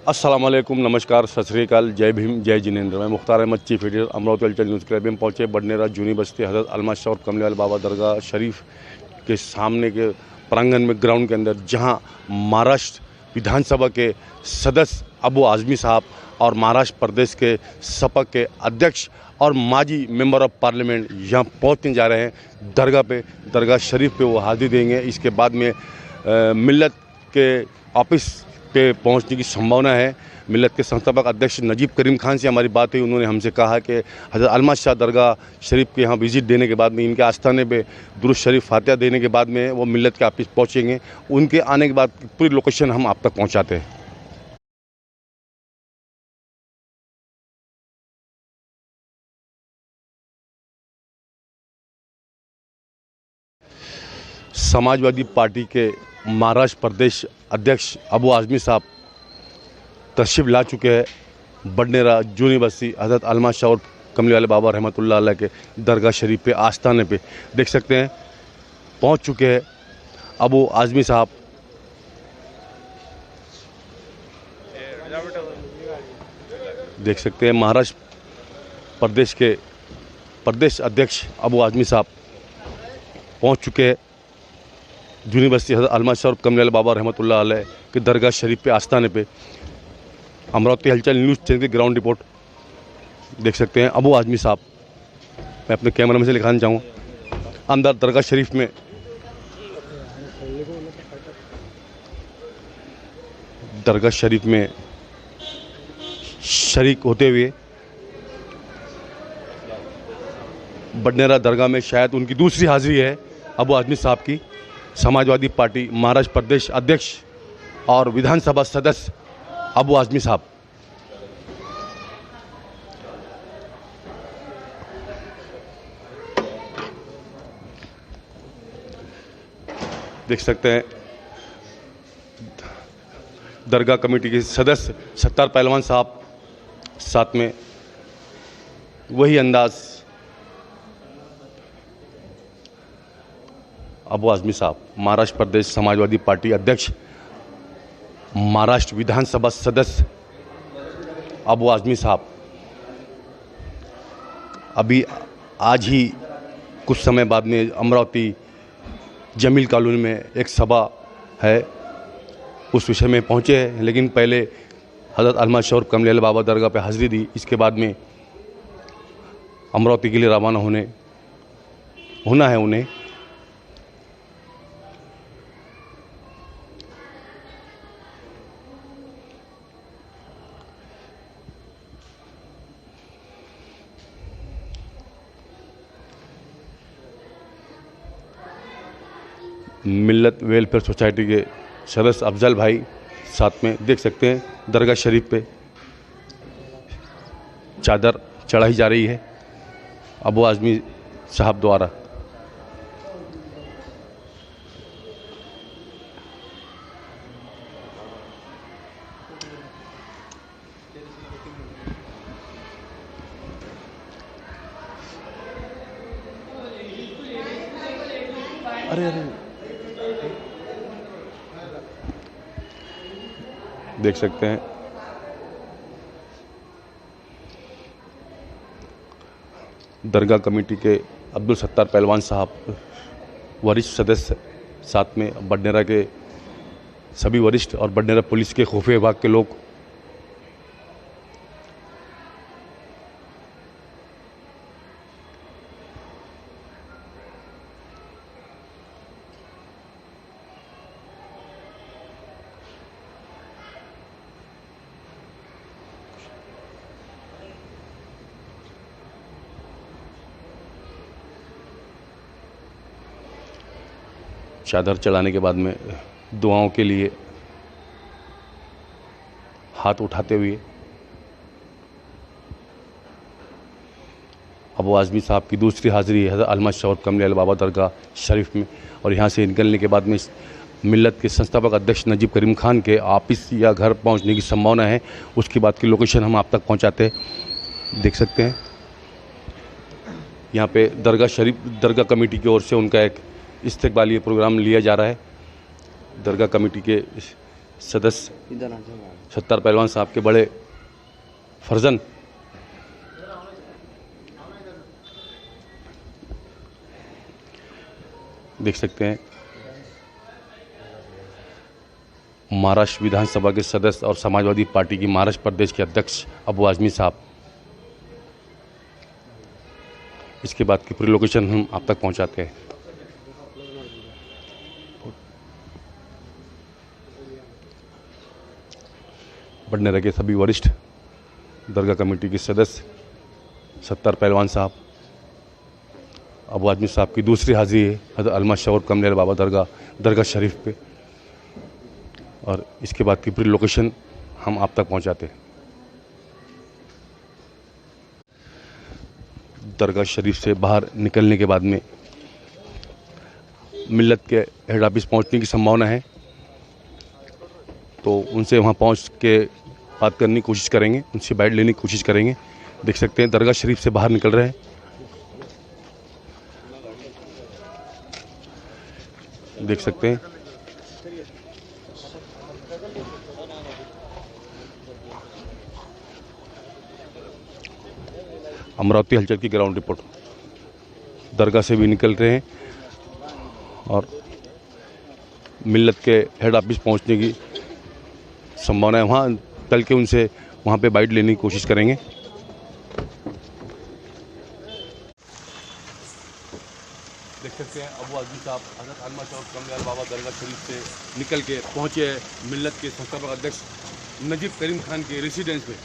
अस्सलाम वालेकुम, नमस्कार, सत श्री अकाल, जय भीम, जय जिनेंद्र। मैं मुख्तार अहमद, चीफ एडिटर, अमरावती हलचल न्यूज़ क्लब में पहुँचे। बडनेरा जूनी बस्ती हज़रत अलमाश शाह और कमले वाले बाबा दरगाह शरीफ के सामने के प्रांगण में, ग्राउंड के अंदर, जहां महाराष्ट्र विधानसभा के सदस्य अबू आज़मी साहब और महाराष्ट्र प्रदेश के सपा के अध्यक्ष और माजी मेंबर ऑफ पार्लियामेंट यहाँ पहुँचने जा रहे हैं दरगाह पे, दरगाह शरीफ पे वो हाजिरी देंगे। इसके बाद में मिल्लत के ऑफिस पे पहुंचने की संभावना है। मिल्लत के संस्थापक अध्यक्ष नजीब करीम खान से हमारी बात हुई। उन्होंने हमसे कहा कि हज़रत अलमाश शाह दरगाह शरीफ के यहाँ विज़िट देने के बाद में, इनके आस्थाने पे दुरूद शरीफ फातिहा देने के बाद में वो मिल्लत के ऑफिस पहुँचेंगे। उनके आने के बाद पूरी लोकेशन हम आप तक पहुँचाते हैं। समाजवादी पार्टी के महाराष्ट्र प्रदेश अध्यक्ष अबू आज़मी साहब तशरीफ़ ला चुके हैं बडनेरा जूनी बस्ती हज़रत अलमाश शाह और कमले वाले बाबा रहमतुल्लाह अलैह के दरगाह शरीफ पे, आस्थाने पे। देख सकते हैं पहुंच चुके हैं अबू आज़मी साहब। देख सकते हैं महाराष्ट्र प्रदेश के प्रदेश अध्यक्ष अबू आज़मी साहब पहुंच चुके हैं जूनी बस्ती हज़रत अलमाश शाह और कमले वाले बाबा रहमतुल्लाह अलैह के दरगाह शरीफ पे, आस्थाने पे। अमरावती हलचल न्यूज़ चैनल की ग्राउंड रिपोर्ट देख सकते हैं अबू आज़मी साहब। मैं अपने कैमरा में से दिखाना चाहूँगा अंदर दरगाह शरीफ में शरीक होते हुए बडनेरा दरगाह में शायद उनकी दूसरी हाजिरी है अबू आज़मी साहब की। समाजवादी पार्टी महाराष्ट्र प्रदेश अध्यक्ष और विधानसभा सदस्य अबू आज़मी साहब। देख सकते हैं दरगाह कमेटी के सदस्य सत्तार पहलवान साहब, साथ में वही अंदाज अबू आज़मी साहब, महाराष्ट्र प्रदेश समाजवादी पार्टी अध्यक्ष, महाराष्ट्र विधानसभा सदस्य अबू आज़मी साहब। अभी आज ही कुछ समय बाद में अमरावती जमील कॉलोनी में एक सभा है, उस विषय में पहुँचे हैं। लेकिन पहले हज़रत अलमाश शाह और कमले वाले बाबा दरगाह पे हाज़िरी दी। इसके बाद में अमरावती के लिए रवाना होना है उन्हें। मिल्लत वेलफेयर सोसाइटी के सदस्य अफजल भाई साथ में। देख सकते हैं दरगाह शरीफ पे चादर चढ़ाई जा रही है अबू आज़मी साहब द्वारा। अरे देख सकते हैं दरगाह कमेटी के अब्दुल सत्तार पहलवान साहब, वरिष्ठ सदस्य, साथ में बडनेरा के सभी वरिष्ठ और बडनेरा पुलिस के खुफिया विभाग के लोग। चादर चढ़ाने के बाद में दुआओं के लिए हाथ उठाते हुए अबू आज़मी साहब की दूसरी हाज़िरी है हज़रत अलमाश शाह और कमले वाले बाबा दरगाह शरीफ में। और यहाँ से निकलने के बाद में मिल्लत के संस्थापक अध्यक्ष नजीब करीम खान के ऑफिस या घर पहुँचने की संभावना है। उसके बाद की लोकेशन हम आप तक पहुँचाते हैं। देख सकते हैं यहाँ पे दरगाह कमेटी की ओर से उनका एक इस्तकबाली प्रोग्राम लिया जा रहा है। दरगाह कमेटी के सदस्य सत्तार पहलवान साहब के बड़े फर्जन देख सकते हैं महाराष्ट्र विधानसभा के सदस्य और समाजवादी पार्टी की महाराष्ट्र प्रदेश के अध्यक्ष अबू आजमी साहब। इसके बाद की पूरी लोकेशन हम आप तक पहुंचाते हैं। बडनेरा के सभी वरिष्ठ दरगाह कमेटी के सदस्य सत्तार पहलवान साहब, अबू आजमी साहब की दूसरी हाजिरी है हज़रत अलमास शाह और कमलियाल बाबा दरगाह शरीफ पे, और इसके बाद की पूरी लोकेशन हम आप तक पहुंचाते हैं। दरगाह शरीफ से बाहर निकलने के बाद में मिल्लत के हेड ऑफिस पहुंचने की संभावना है, तो उनसे वहां पहुंच के बात करने की कोशिश करेंगे, उनसे बाइट लेने की कोशिश करेंगे। देख सकते हैं दरगाह शरीफ से बाहर निकल रहे हैं। देख सकते हैं अमरावती हलचल की ग्राउंड रिपोर्ट। दरगाह से भी निकल रहे हैं और मिल्लत के हेड ऑफिस पहुंचने की संभावना है। वहाँ चल के उनसे वहाँ पे बाइट लेने की कोशिश करेंगे। देख सकते हैं अबू आजमी साहब हज़रत अलमास शाह और कमलियाल बाबा दरगाह शरीफ से निकल के पहुँचे मिल्लत के संस्थापक अध्यक्ष नजीब करीम खान के रेसिडेंस में।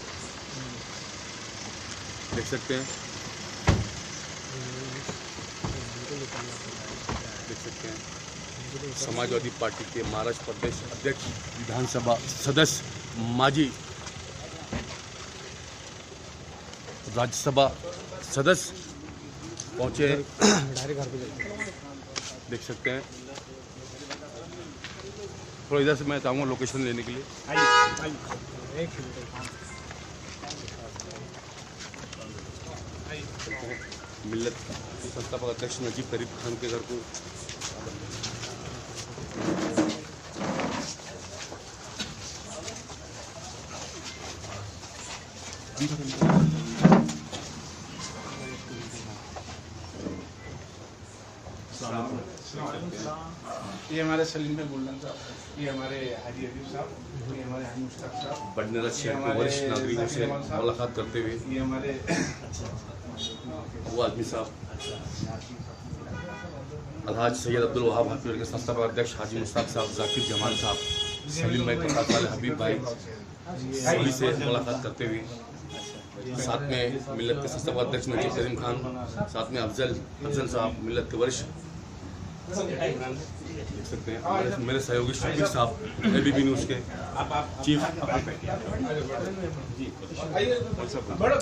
देख सकते हैं समाजवादी पार्टी के महाराष्ट्र प्रदेश अध्यक्ष विधानसभा सदस्य माजी राज्यसभा सदस्य पहुंचे हैं। देख सकते हैं थोड़ा इधर से मैं चाहूँगा लोकेशन लेने के लिए। मिल्लत के संस्थापक अध्यक्ष नजीब करीम खान के घर को ये हमारे सलीम में बुल्लन साहब, ये हमारे हाजी अदीब साहब, ये हमारे हाजी मुश्ताक साहब, बडनेरा शहर के वरिष्ठ नागरिकों से मुलाकात करते हुए ये हमारे वो आदमी साहब अलहाज सैयद अब्दुल वहाब हाफिज के संस्थापक अध्यक्ष हाजी मुश्ताक साहब, जाकिर जमाल साहब, सलीम भाई प्रकाश वाले हबीब भाई सभी से मुलाकात करते हुए साथ में मिल्लत के संस्थापक अध्यक्ष नजीब करीम खान, साथ में अफजल साहब मिल्लत के वरिष्ठ देख सकते हैं मेरे सहयोगी शफीक साहब एबीपी न्यूज़ के चीफ। पूरा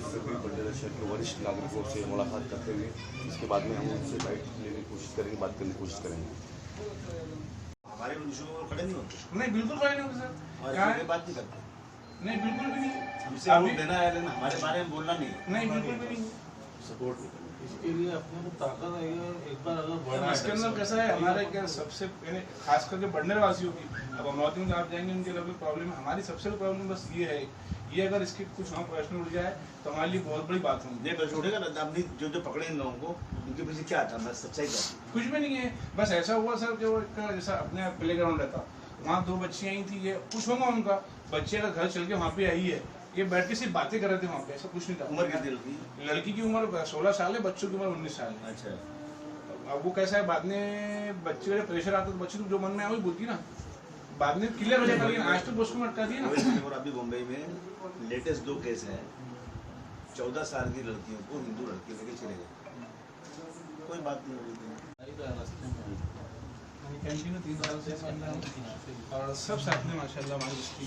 सभी बडनेरा शहर के वरिष्ठ नागरिकों से मुलाकात करते हुए इसके बाद में हम उनसे बाइट लेने की कोशिश करेंगे, बात करने की कोशिश करेंगे। हमारे विषयों खड़े नहीं होते। नहीं, बिल्कुल खड़े नहीं होते सर। क्या है? बात नहीं करते। नहीं, बिल्कुल भी नहीं। हमसे वोट देना है लेकिन हमारे बारे में बोलना नहीं। नहीं, बिल्कुल भी नहीं। सपोर्ट नहीं करना। इसके लिए अपने को ताकत है, एक बार अगर बढ़ा इसके अंदर कैसा है हमारे क्या सबसे खास करके बडनेरा वासियों की, अब अमरावती में आप जाएंगे उनके लगभग प्रॉब्लम है। हमारी सबसे बड़ी प्रॉब्लम बस ये है, ये अगर इसके कुछ हम प्रश्न उठ जाए तो हमारे लिए बहुत बड़ी बात होगी। ये प्रश्न उठेगा ना, अपनी जो पकड़े इन लोगों को उनके पीछे क्या था, मैं सच्चाई क्या कुछ भी नहीं है। बस ऐसा हुआ सर कि वो जैसा अपने प्ले ग्राउंड रहता, वहाँ 2 बच्चियाँ आई थी, ये कुछ होगा उनका, बच्चे का घर चल के वहाँ पे आई है, ये बैठ के सिर्फ बातें कर रहे थे वहाँ पे, ऐसा कुछ नहीं था। उम्र कितनी लड़की? लड़की की उम्र 16 साल है, बच्चों की उम्र 19 साल है। अच्छा। अब वो कैसा है, बाद में बच्चे का प्रेशर आता तो बच्चे को जो मन में आया वही बोलती ना, बाद में क्लियर हो जाता, लेकिन आज तो उसको अटका दिया ना। और अभी मुंबई में लेटेस्ट 2 केस हैं, 14 साल की लड़कियों को हिंदू लड़कियों लेके चले गए, कोई बात नहीं हो रही थी। कैंटीन में 3 साल से और सब साथ में माशाल्लाह हमारी बस्ती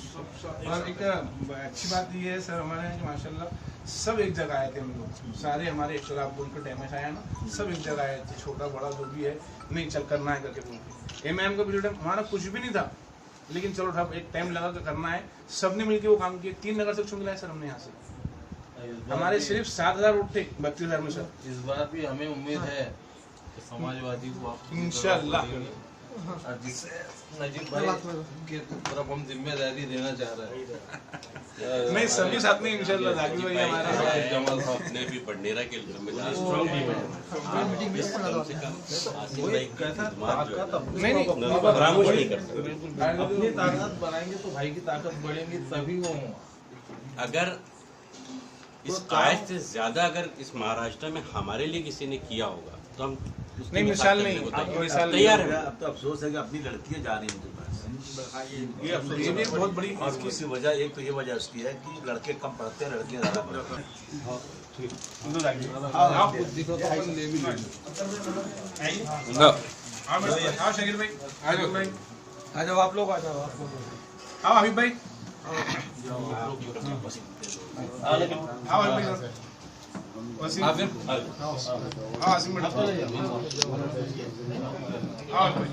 और एक अच्छी बात ये है सर हमारे यहाँ कि माशाल्लाह सब एक जगह आए थे हम लोग सारे हमारे एक जगह आपको उनको डैमेज आया ना सब एक जगह आए थे छोटा बड़ा जो भी है नहीं चल करना है करके बोल के एमआईएम का पीरियड हमारा कुछ भी नहीं था लेकिन चलो अब एक टाइम लगा कर करना है सबने मिलकर वो काम किए 3 नगर से चुन लाए सर हमने यहाँ से हमारे सिर्फ 7,000 वोट थे 32,000 में सर इस बार भी हमें उम्मीद है कि समाजवादी को आप इंशाल्लाह नजीब भाई की तरफ हम जिम्मेदारी देना चाह रहे हैं नहीं सभी साथ में इंशाल्लाह जाकिर भाई हमारे जमाल साहब ने भी बडनेरा के जिम्मेदार नहीं फरामोश नहीं कर सकते। अपनी ताकत बढ़ाएंगे तो भाई की ताकत बढ़ेंगी तभी वो अगर इस कायद से ज्यादा अगर इस महाराष्ट्र में हमारे लिए किसी ने किया होगा तो हम उसकी नहीं, मिसाल नहीं, करने को तैयार मिसाल तैयार है। अब तो अफसोस है कि अपनी लड़कियां जा रही हैं उनके पास। ये भी बहुत बड़ी और उसकी वजह एक तो ये वजह उसकी है कि लड़के कम पढ़ते हैं लड़कियां ज्यादा पढ़ती हैं। आओ शकील भाई आ जाओ भाई आ जाओ आप लोग आ जाओ आओ हबीब भाई आओ हबीब भाई वसीम आओ आसिम भाई आओ भाई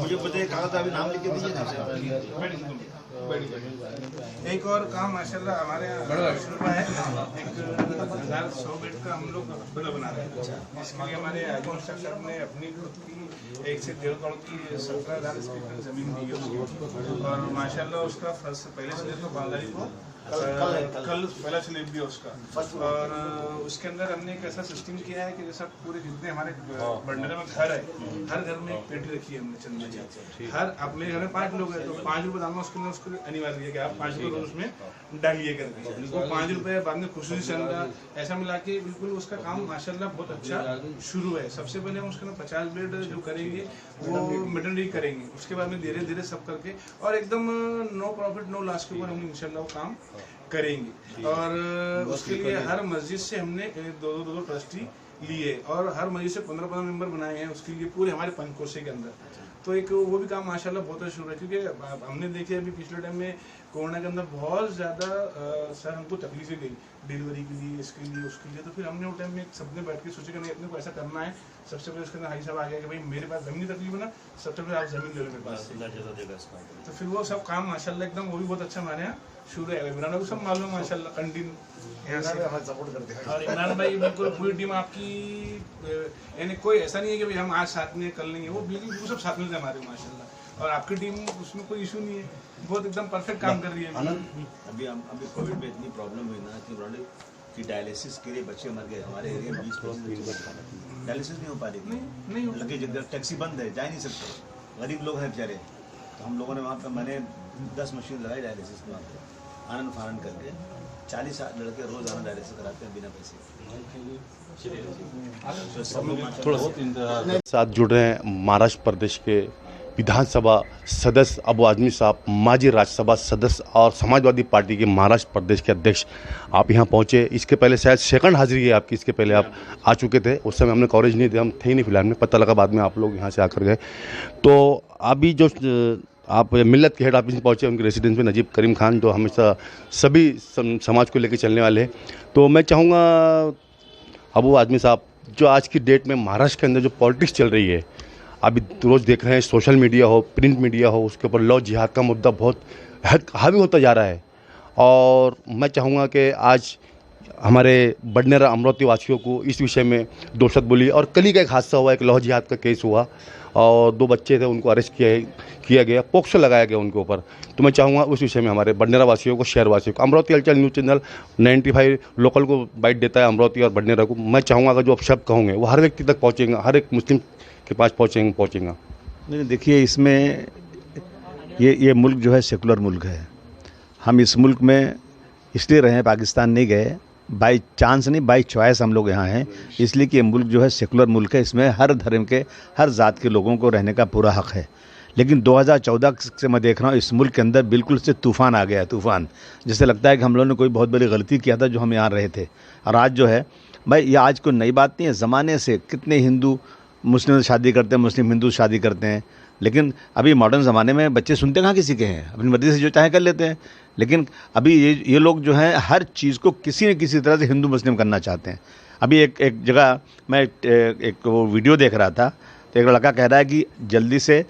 मुझे पता है कागज अभी नाम लिख के दीजिए ना। एक और काम माशाल्लाह हमारे यहाँ शुरू हुआ है 1,100 बेड का हम लोग हॉस्पिटल बना रहे हैं जिसके लिए हमारे आजम साहब ने अपनी खुद की 1 से 1.5 करोड़ की 17,000 स्क्वायर फीट जमीन दी है उसको और माशाल्लाह उसका फर्स्ट पहले से तो 12 तारीख को कल पहला स्लिप भी है उसका और उसके अंदर हमने एक ऐसा सिस्टम किया है कि जैसा पूरे जितने हमारे बंडरे में घर है हर घर में एक पेटी रखी है हमने चंदे की हर अपने घर में 5 लोग हैं तो 5 रुपए डालना उसके अंदर उसको अनिवार्य है कि आप 5 रुपए रोज में डालिए करके वो 5 रुपए बाद में खुशी चंदा ऐसा मिला के बिल्कुल उसका काम माशाल्लाह बहुत अच्छा शुरू है। सबसे पहले हम उसके अंदर 50 बेड जो करेंगे वो मिडनरी करेंगे उसके बाद में धीरे धीरे सब करके और एकदम नो प्रॉफिट नो लॉस के ऊपर हम इंशाल्लाह वो काम करेंगे और उसके लिए हर मस्जिद से हमने 2 ट्रस्टी लिए और हर मस्जिद से 15 मेंबर बनाए हैं उसके लिए पूरे हमारे पंचकोशे के अंदर तो एक वो भी काम माशाल्लाह बहुत अच्छा शुरू है क्योंकि हमने देखे अभी पिछले टाइम में कोरोना के अंदर बहुत ज़्यादा सर हमको तकलीफें गई डिलीवरी के लिए इसके लिए उसके लिए तो फिर हमने वो टाइम में सबने बैठ के सोचे कि नहीं अपने को ऐसा करना है। सबसे पहले उसके अंदर हाई साहब आ गया कि भाई मेरे पास ज़मीन तकलीफ है ना सबसे पहले आप ज़मीन ले लो मेरे पास तो फिर वो सब काम माशाल्लाह एकदम वो भी बहुत अच्छा हमारे यहाँ शुरू है। इमरान को सब मालूम है माशाल्लाह कंटिन्यू और इमरान भाई बिल्कुल पूरी टीम आपकी यानी कोई ऐसा नहीं है कि भाई हम आज साथ में कल नहीं है वो बिल्कुल वो सब साथ में हमारे माशाल्लाह और आपकी टीम उसमें कोई इशू नहीं है बहुत एकदम परफेक्ट काम कर रही है। अभी कोविड में इतनी प्रॉब्लम हुई ना कि डायलिसिस के लिए बच्चे मर गए हमारे एरिया में 20% डायलिसिस नहीं हो पा रही नहीं लगे जगह टैक्सी बंद है जा नहीं सकते गरीब लोग हैं बेचारे तो हम लोगों ने वहाँ पे मैंने 10 मशीन लगाई डायलिसिस में वहाँ पे आनंद फानंद करके 40 लड़के रोज आना डायलिसिस कराते हैं बिना पैसे। थोड़ा साथ जुड़ रहे हैं महाराष्ट्र प्रदेश के विधानसभा सदस्य अबू आजमी साहब माजी राज्यसभा सदस्य और समाजवादी पार्टी के महाराष्ट्र प्रदेश के अध्यक्ष आप यहाँ पहुँचे। इसके पहले शायद सेकंड हाजिरी है आपकी इसके पहले आप आ चुके थे उस समय हमने कवरेज नहीं दिया हम थे ही नहीं फिलहाल में पता लगा बाद में आप लोग यहाँ से आकर गए तो अभी जो आप मिल्लत के हेड ऑफिस में पहुँचे उनके रेसिडेंस में नजीब करीम खान जो हमेशा सभी समाज को लेकर चलने वाले हैं तो मैं चाहूँगा अबू आजमी साहब जो आज की डेट में महाराष्ट्र के अंदर जो पॉलिटिक्स चल रही है अभी रोज़ देख रहे हैं सोशल मीडिया हो प्रिंट मीडिया हो उसके ऊपर लव जिहाद का मुद्दा बहुत हावी होता जा रहा है और मैं चाहूँगा कि आज हमारे बडनेरा अमरावती वासियों को इस विषय में दोषत बोली और कल ही का एक हादसा हुआ एक लव जिहाद का केस हुआ और 2 बच्चे थे उनको अरेस्ट किया गया पोक्सो लगाया गया उनके ऊपर तो मैं चाहूँगा उस विषय में हमारे बडनेरा वासियों को शहर वासियों को अमरावती हलचल न्यूज़ चैनल 95 लोकल को बाइट देता है अमरावती और बडनेरा को मैं चाहूँगा अगर जो आप शब्द कहोगे वो हर व्यक्ति तक पहुँचेगा हर एक मुस्लिम के पास पहुँचेगा। नहीं देखिए इसमें ये मुल्क जो है सेकुलर मुल्क है हम इस मुल्क में इसलिए रहे पाकिस्तान नहीं गए बाई चांस नहीं बाई चॉइस हम लोग यहाँ हैं इसलिए कि ये मुल्क जो है सेकुलर मुल्क है इसमें हर धर्म के हर ज़ात के लोगों को रहने का पूरा हक़ है लेकिन 2014 से मैं देख रहा हूँ इस मुल्क के अंदर बिल्कुल से तूफ़ान आ गया है, तूफ़ान। जैसे लगता है कि हम लोगों ने कोई बहुत बड़ी गलती किया था जो हम यहाँ रहे थे। और आज जो है भाई, ये आज कोई नई बात नहीं है, ज़माने से कितने हिंदू मुस्लिम से शादी करते हैं, मुस्लिम हिंदू से शादी करते हैं। लेकिन अभी मॉडर्न ज़माने में बच्चे सुनते कहाँ किसी के हैं, अपनी मर्ज़ी से जो चाहे कर लेते हैं। लेकिन अभी ये लोग जो हैं हर चीज़ को किसी न किसी तरह से हिंदू मुस्लिम करना चाहते हैं। अभी एक जगह मैं एक वो वीडियो देख रहा था, तो एक लड़का कह रहा है कि जल्दी से,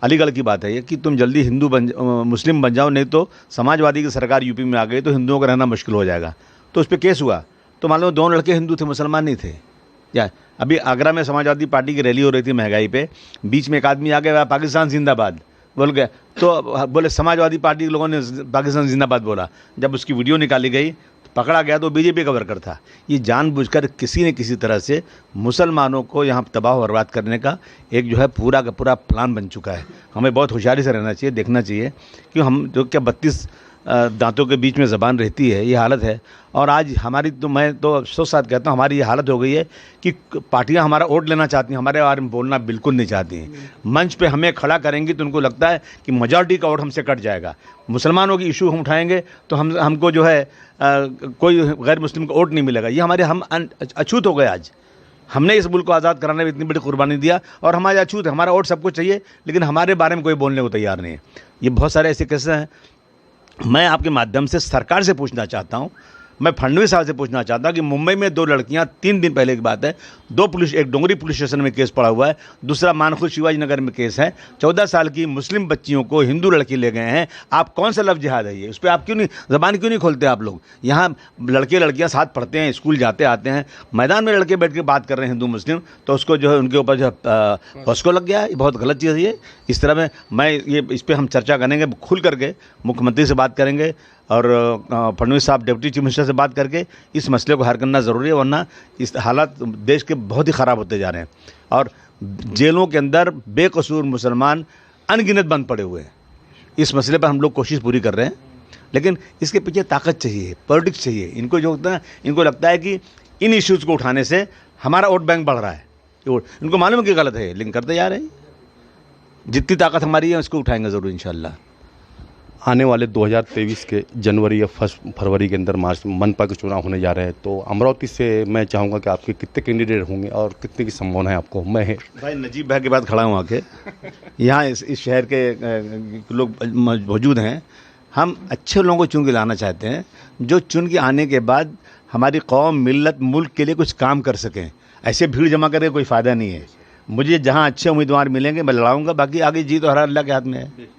अलीगढ़ की बात है ये, कि तुम जल्दी मुस्लिम बन जाओ, नहीं तो समाजवादी की सरकार यूपी में आ गई तो हिंदुओं का रहना मुश्किल हो जाएगा। तो उस पर केस हुआ। तो मान लो 2 लड़के हिंदू थे, मुसलमान नहीं थे। या अभी आगरा में समाजवादी पार्टी की रैली हो रही थी महंगाई पे, बीच में एक आदमी आ गया, पाकिस्तान जिंदाबाद बोल गया, तो बोले समाजवादी पार्टी के लोगों ने पाकिस्तान जिंदाबाद बोला। जब उसकी वीडियो निकाली गई, पकड़ा गया तो बीजेपी का वर्कर था। ये जानबूझकर किसी न किसी तरह से मुसलमानों को यहाँ तबाह और बर्बाद करने का एक जो है पूरा का पूरा प्लान बन चुका है। हमें बहुत होशियारी से रहना चाहिए, देखना चाहिए कि हम जो क्या 32 दांतों के बीच में ज़बान रहती है, ये हालत है। और आज हमारी तो, मैं तो अफसोस साथ कहता हूँ, हमारी ये हालत हो गई है कि पार्टियां हमारा वोट लेना चाहती हैं, हमारे बारे में बोलना बिल्कुल नहीं चाहती हैं। मंच पे हमें खड़ा करेंगी तो उनको लगता है कि मेजॉरिटी का वोट हमसे कट जाएगा। मुसलमानों की इशू हम उठाएंगे तो हमको जो है कोई गैर मुस्लिम को वोट नहीं मिलेगा। ये हम अछूत हो गए। आज हमने इस मुल्क को आज़ाद कराने में इतनी बड़ी कुर्बानी दिया और हमारे अछूत है, हमारा वोट सबको चाहिए, लेकिन हमारे बारे में कोई बोलने को तैयार नहीं है। ये बहुत सारे ऐसे केसेस हैं। मैं आपके माध्यम से सरकार से पूछना चाहता हूं, मैं फडणवीस साहब से पूछना चाहता हूं कि मुंबई में 2 लड़कियां, 3 दिन पहले की बात है, एक डोंगरी पुलिस स्टेशन में केस पड़ा हुआ है, दूसरा मानखुद शिवाजी नगर में केस है। 14 साल की मुस्लिम बच्चियों को हिंदू लड़की ले गए हैं। आप कौन सा लफ्ज़ जिहाद है ये? उस पर आप क्यों नहीं ज़बान क्यों नहीं खोलते आप लोग? यहाँ लड़के लड़कियाँ साथ पढ़ते हैं, स्कूल जाते आते हैं, मैदान में लड़के बैठ के बात कर रहे हैं हिंदू मुस्लिम, तो उसको जो है उनके ऊपर जो है पस्को लग गया। ये बहुत गलत चीज़ है। ये इस तरह में मैं ये इस पर हम चर्चा करेंगे, खुल करके मुख्यमंत्री से बात करेंगे और फडणवीस साहब डिप्टी चीफ मिनिस्टर से बात करके इस मसले को हल करना ज़रूरी है, वरना इस हालात देश के बहुत ही ख़राब होते जा रहे हैं। और जेलों के अंदर बेकसूर मुसलमान अनगिनत बंद पड़े हुए हैं। इस मसले पर हम लोग कोशिश पूरी कर रहे हैं, लेकिन इसके पीछे ताकत चाहिए, पॉलिटिक्स चाहिए। इनको जो होता है, इनको लगता है कि इन इश्यूज़ को उठाने से हमारा वोट बैंक बढ़ रहा है। इनको मालूम है कि गलत है, लेकिन करते जा रहे हैं। जितनी ताकत हमारी है उसको उठाएंगे ज़रूर इंशाल्लाह। आने वाले 2023 के जनवरी या 1 फरवरी के अंदर मार्च में मनपा के चुनाव होने जा रहे हैं, तो अमरावती से मैं चाहूँगा कि आपके कितने कैंडिडेट होंगे और कितने की संभावना है आपको? मैं भाई नजीब भाई के बाद खड़ा हूँ आके, यहाँ इस शहर के लोग मौजूद हैं। हम अच्छे लोगों को चुन के लाना चाहते हैं, जो चुन के आने के बाद हमारी कौम, मिल्लत, मुल्क के लिए कुछ काम कर सकें। ऐसे भीड़ जमा करके कोई फ़ायदा नहीं है। मुझे जहाँ अच्छे उम्मीदवार मिलेंगे मैं लड़ाऊँगा, बाकी आगे जीत तो हर अल्लाह के हाथ में है।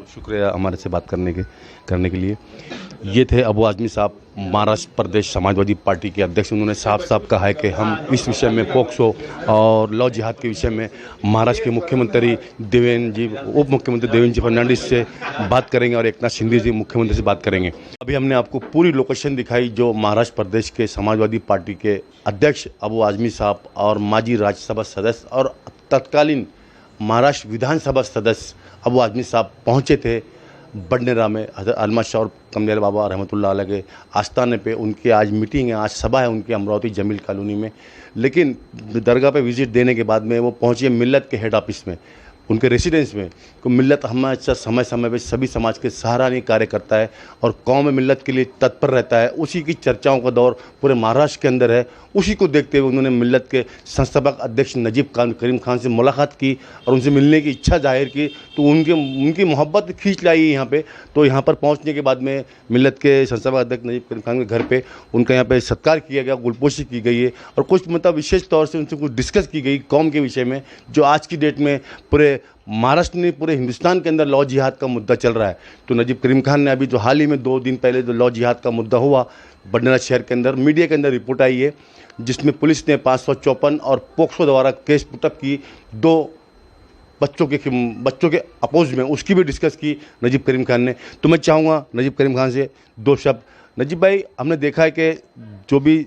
शुक्रिया हमारे से बात करने के लिए। ये थे अबू आज़मी साहब, महाराष्ट्र प्रदेश समाजवादी पार्टी के अध्यक्ष। उन्होंने साफ कहा है कि हम इस विषय में पोक्सो और लव जिहाद के विषय में महाराष्ट्र के मुख्यमंत्री उप मुख्यमंत्री देवेंद्र जी फडणवीस से बात करेंगे और एकनाथ शिंदे जी मुख्यमंत्री से बात करेंगे। अभी हमने आपको पूरी लोकेशन दिखाई जो महाराष्ट्र प्रदेश के समाजवादी पार्टी के अध्यक्ष अबू आज़मी साहब और माजी राज्यसभा सदस्य और तत्कालीन महाराष्ट्र विधानसभा सदस्य अबू आज़मी साहब पहुँचे थे बडनेरा में हज़रत अल्मा शाह और कमलियाल बाबा रहमतुल्लाह अलैह के आस्थाने पे। उनकी आज मीटिंग है, आज सभा है उनकी अमरावती जमील कॉलोनी में। लेकिन दरगाह पे विज़िट देने के बाद में वो पहुँचे मिल्लत के हेड ऑफिस में, उनके रेसिडेंस में। तो मिल्लत हमेशा समय समय पे सभी समाज के सराहनीय कार्य करता है और कौम मिल्लत के लिए तत्पर रहता है। उसी की चर्चाओं का दौर पूरे महाराष्ट्र के अंदर है। उसी को देखते हुए उन्होंने मिल्लत के संस्थापक अध्यक्ष नजीब करीम खान से मुलाकात की और उनसे मिलने की इच्छा जाहिर की। तो उनकी मोहब्बत खींच लाई यहाँ पे। तो यहाँ पर पहुँचने के बाद में मिल्लत के संस्थापक अध्यक्ष नजीब करीम खान के घर पे उनका यहाँ पे सत्कार किया गया, गुलपोशी की गई है और कुछ मतलब विशेष तौर से उनसे कुछ डिस्कस की गई कौम के विषय में, जो आज की डेट में पूरे महाराष्ट्र ने, पूरे हिंदुस्तान के अंदर लव जिहाद का मुद्दा चल रहा है। तो नजीब करीम खान ने अभी जो हाल ही में 2 दिन पहले जो लव जिहाद का मुद्दा हुआ बडनेरा शहर के अंदर, मीडिया के अंदर रिपोर्ट आई है जिसमें पुलिस ने 554 और पोक्सो द्वारा केस पुटअप की 2 बच्चों के अपोज में, उसकी भी डिस्कस की नजीब करीम खान ने। तो मैं चाहूँगा नजीब करीम खान से 2 शब्द। नजीब भाई, हमने देखा है कि जो भी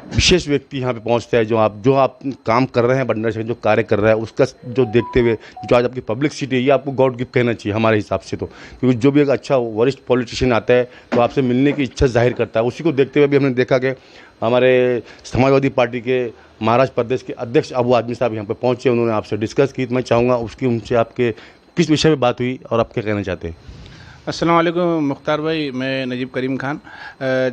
विशेष व्यक्ति यहाँ पे पहुँचता है, जो आप काम कर रहे हैं बडनेरा शहर, जो कार्य कर रहा है, उसका जो देखते हुए जो आज आपकी पब्लिसिटी है, ये आपको गॉड गिफ्ट कहना चाहिए हमारे हिसाब से। तो क्योंकि जो भी एक अच्छा वरिष्ठ पॉलिटिशियन आता है तो आपसे मिलने की इच्छा जाहिर करता है। उसी को देखते हुए भी हमने देखा कि हमारे समाजवादी पार्टी के महाराष्ट्र प्रदेश के अध्यक्ष अबू आदमी साहब यहाँ पे पहुँचे, उन्होंने आपसे डिस्कस की। तो मैं चाहूँगा उसकी उनसे आपके किस विषय में बात हुई और आप क्या कहना चाहते हैं। अस्सलाम वालेकुम मुख्तार भाई, मैं नजीब करीम खान।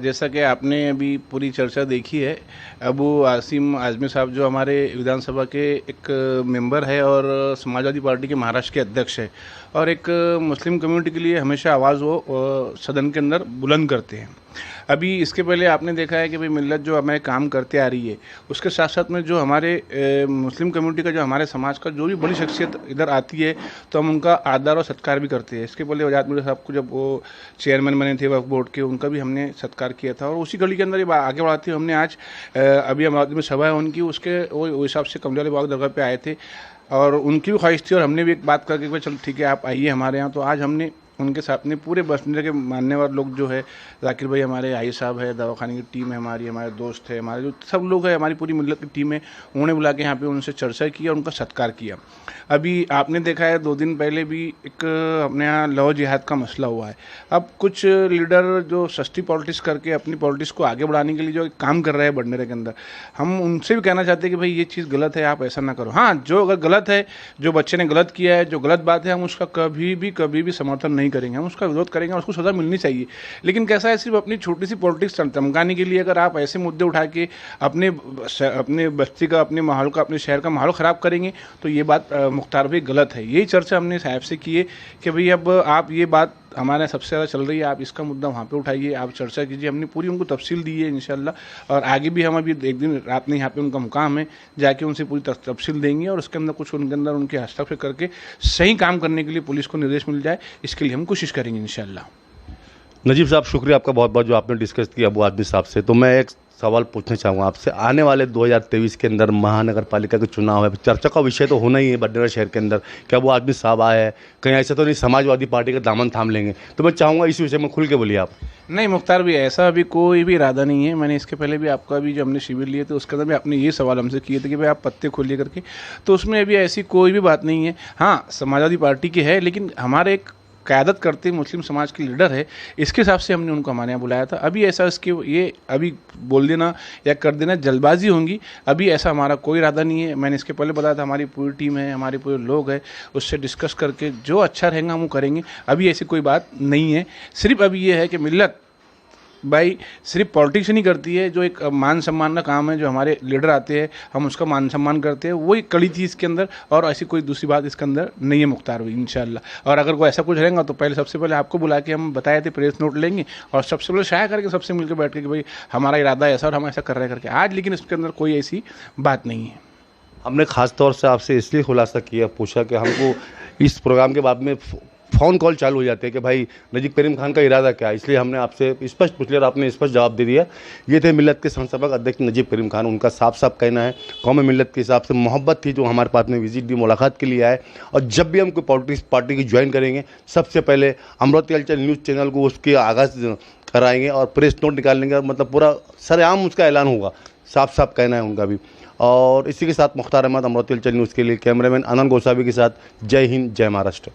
जैसा कि आपने अभी पूरी चर्चा देखी है, अबू आसिम आज़मी साहब जो हमारे विधानसभा के एक मेंबर है और समाजवादी पार्टी के महाराष्ट्र के अध्यक्ष है और एक मुस्लिम कम्युनिटी के लिए हमेशा आवाज़ वो सदन के अंदर बुलंद करते हैं। अभी इसके पहले आपने देखा है कि भाई मिल्लत जो हमें काम करते आ रही है, उसके साथ साथ में जो हमारे मुस्लिम कम्युनिटी का, जो हमारे समाज का जो भी बड़ी शख्सियत इधर आती है तो हम उनका आदर और सत्कार भी करते हैं। इसके पहले वजाहत मिर्ज़ा साहब को जब वो चेयरमैन बने थे वक्फ बोर्ड के, उनका भी हमने सत्कार किया था और उसी गली के अंदर ये आगे बढ़ाते हुए हमने आज अभी अमरावती में सभा है उनकी, उसके वो हिसाब से कमले वाले बाग दरगाह पे आए थे और उनकी भी ख्वाहिश थी और हमने भी एक बात करके भाई चलो ठीक है आप आइए हमारे यहाँ। तो आज हमने उनके साथ में पूरे बसनीरा के मानने वाले लोग जो है, जाकिर भाई हमारे आई साहब है, दवाखाने की टीम है हमारी, हमारे दोस्त है, हमारे जो सब लोग हैं, हमारी पूरी मिल्लत की टीम है, उन्होंने बुला के यहाँ पे उनसे चर्चा की और उनका सत्कार किया। अभी आपने देखा है 2 दिन पहले भी एक अपने यहाँ लव जिहाद का मसला हुआ है। अब कुछ लीडर जो सस्ती पॉलिटिक्स करके अपनी पॉलिटिक्स को आगे बढ़ाने के लिए जो काम कर रहे हैं बडनेरा के अंदर, हम उनसे भी कहना चाहते हैं कि भाई ये चीज़ गलत है, आप ऐसा ना करो। हाँ, जो अगर गलत है, जो बच्चे ने गलत किया है, जो गलत बात है, हम उसका कभी भी समर्थन नहीं करेंगे, हम उसका विरोध करेंगे, उसको सज़ा मिलनी चाहिए। लेकिन कैसा है, सिर्फ अपनी छोटी सी पॉलिटिक्स चमकाने के लिए अगर आप ऐसे मुद्दे उठा के अपने बस्ती का, अपने माहौल का, अपने शहर का माहौल ख़राब करेंगे तो ये बात मुख्तार भाई गलत है। यही चर्चा हमने साहब से की है कि भाई अब आप ये बात हमारे सबसे ज़्यादा चल रही है, आप इसका मुद्दा वहाँ पे उठाइए, आप चर्चा कीजिए। हमने पूरी उनको तफसील दी है इंशाल्लाह और आगे भी हम अभी एक दिन रात में यहाँ पे उनका मुकाम है, जाके उनसे पूरी तफसील देंगे और उसके अंदर कुछ उनके अंदर उनके हस्तक्षेप करके सही काम करने के लिए पुलिस को निर्देश मिल जाए, इसके लिए हम कोशिश करेंगे इंशाल्लाह। नजीब साहब, शुक्रिया आपका बहुत बहुत जो आपने डिस्कस किया अबू आदमी साहब से। तो मैं एक सवाल पूछना चाहूँगा आपसे, आने वाले 2023 के अंदर महानगर पालिका के चुनाव है, चर्चा का विषय तो होना ही है बडनेरा शहर के अंदर। क्या वो आदमी साहब आए हैं, कहीं ऐसा तो नहीं समाजवादी पार्टी का दामन थाम लेंगे? तो मैं चाहूँगा इस विषय में खुल के बोलिए आप। नहीं मुख्तार भी, ऐसा अभी कोई भी इरादा नहीं है। मैंने इसके पहले भी आपका भी जो हमने शिविर लिए थे उसके अंदर भी आपने ये सवाल हमसे किए थे कि भाई आप पत्ते खोलिए करके, तो उसमें अभी ऐसी कोई भी बात नहीं है। हाँ, समाजवादी पार्टी की है, लेकिन हमारे एक क़यादत करते मुस्लिम समाज के लीडर है, इसके हिसाब से हमने उनको हमारे यहाँ बुलाया था। अभी ऐसा इसके ये अभी बोल देना या कर देना जल्दबाजी होंगी, अभी ऐसा हमारा कोई इरादा नहीं है। मैंने इसके पहले बताया था हमारी पूरी टीम है, हमारे पूरे लोग हैं, उससे डिस्कस करके जो अच्छा रहेगा हम वो करेंगे। अभी ऐसी कोई बात नहीं है। सिर्फ अभी ये है कि मिल्लत भाई सिर्फ पॉलिटिक्स नहीं करती है, जो एक मान सम्मान का काम है, जो हमारे लीडर आते हैं हम उसका मान सम्मान करते हैं, वही कड़ी थी इसके अंदर और ऐसी कोई दूसरी बात इसके अंदर नहीं है मुख्तार भाई इंशाल्लाह। और अगर कोई ऐसा कुछ रहेगा तो पहले सबसे पहले आपको बुला के हम बताए थे, प्रेस नोट लेंगे और सबसे पहले शाया करके सबसे मिलकर बैठ के कि भाई हमारा इरादा ऐसा और हम ऐसा कर रहे हैं करके आज, लेकिन इसके अंदर कोई ऐसी बात नहीं है। हमने ख़ास तौर से आपसे इसलिए खुलासा किया, पूछा कि हमको इस प्रोग्राम के बाद में फ़ोन कॉल चालू हो जाते हैं कि भाई नजीब करीम खान का इरादा क्या है, इसलिए हमने आपसे स्पष्ट पूछ लिया और आपने स्पष्ट जवाब दे दिया। ये थे मिल्लत के संस्थापक अध्यक्ष नजीब करीम खान। उनका साफ साफ कहना है कौम मिल्लत के हिसाब से मोहब्बत थी जो हमारे पास में विजिट दी, मुलाकात के लिए आए और जब भी हम कोई पॉलिटिक्स पार्टी की ज्वाइन करेंगे सबसे पहले अमरावती हलचल न्यूज़ चैनल को उसके आगाज़ कराएंगे और प्रेस नोट निकालेंगे और मतलब पूरा सरेआम उसका ऐलान होगा, साफ साफ कहना है उनका भी। और इसी के साथ मुख्तार अहमद, अमरावती हलचल न्यूज़ के लिए कैमरामैन आनंद गोसावी के साथ, जय हिंद, जय महाराष्ट्र।